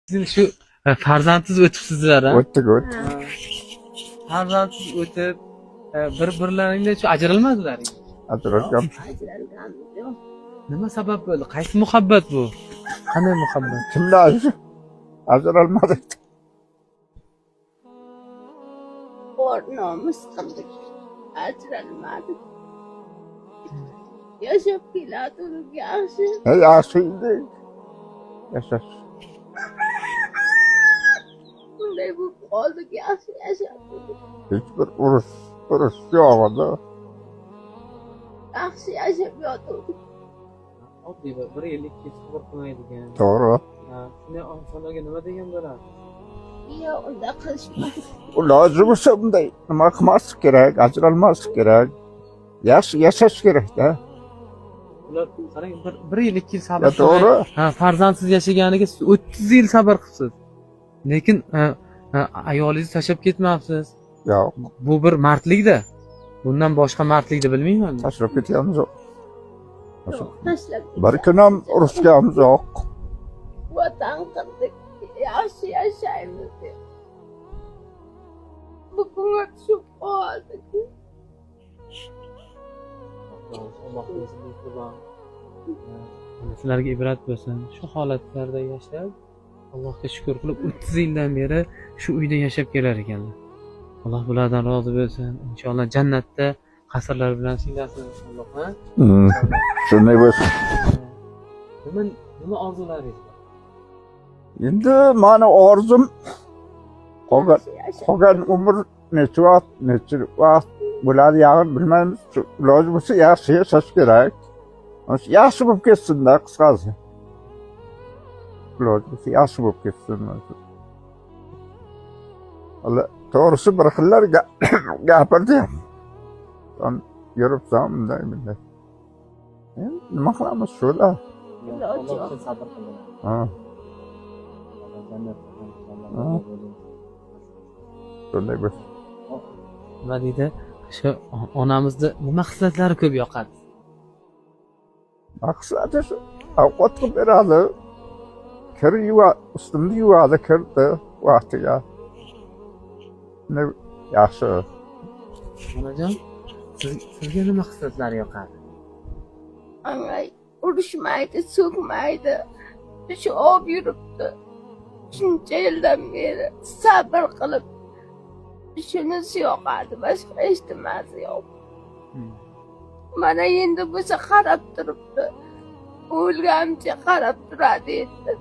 Sizin şu farzandsiz o'tibsizlar ha? O'tdik. Farzandsiz o'tib, bir-birlaringdan shu ajralmadilar. Ajralgan. Ajralganimiz yo'q. Nima sabab bo'ldi? Qaysi muhabbat bu? Qanday muhabbat? Kimlar ajralmadik. Or nomus qildik. Ajralmadik. Yashab kelaturib yaxshi. Yaxshi edi. Yashash. Bunday bo'lib qoldik, yaxshi yashadik. Hech bir urush yo'q edi. Yaxshi yashab yotdik. Oddiy bir yillik sabr qilmaydigan. To'g'ri. Shunday insonlarga nima degan bo'ladi? Yo'q, unda qilishmaydi. Iloji bo'lsa bunday nima qilmaslik kerak, ajralmaslik kerak. Yaxshi yashash kerak-da. Ular qarang, bir yil 2 yil sabr To'g'ri. Farzandsiz yashaganiga siz 30 yil sabr qilibsiz. Lekin ayolingizni tashlab ketmabsiz. Yo'q, Bu bir mardlik-da. Bundan boshqa mardlikni bilmayman. tashlab ketganimiz yo'q. Yo'q, tashlab Bir kun ham urushganimiz yo'q. vatan qildik. Yaxshi yashaymiz deb. Bugunga tushib qoldik. Sizlarga ibrat bo'lsin. Shu holatlarda yashab, Allohga shukr qilib 30 yildan beri shu uyda yashab kelar ekanlar. Alloh bulardan rozi bo'lsin. Inshaalloh jannatda qasrlar bilan siylasin inshaalloh, ha? Shunday bo'lsin. Nima orzularingiz bor? Endi mani orzum qolgan umr necha vaqt bo'ladi yaqin bilmaymiz. Iloji bo'lsa yaxshi yashash kerak. Yaxshi bo'lib ketsin-da qisqasi. Iloji bo'lsa yaxshi bo'lib ketsin. Hali to'g'risi bir xillar gapirdi. Son yuribsan bunday. Nima qilamiz shular? Iloji yo'q. Sabr qiling. Ha. Shunday bo'lsin. Nima deydi? Shu onamizni nima xislatlari ko'p yoqadi? Maqsadi shu ovqat qilib beradi. Kir ustimni yuvadi, kirdi vaqtiga. Ne yaxshi. Onajon, sizga nima xislatlari yoqadi? Angay urushmaydi, so'kmaydi. Shu olib yuribdi. Shuncha yildan beri sabr qilib shunisi yoqadi, boshqa hech nimasi yo'q. Mana endi bo'lsa qarab turibdi. O'lgancha qarab turadi endi.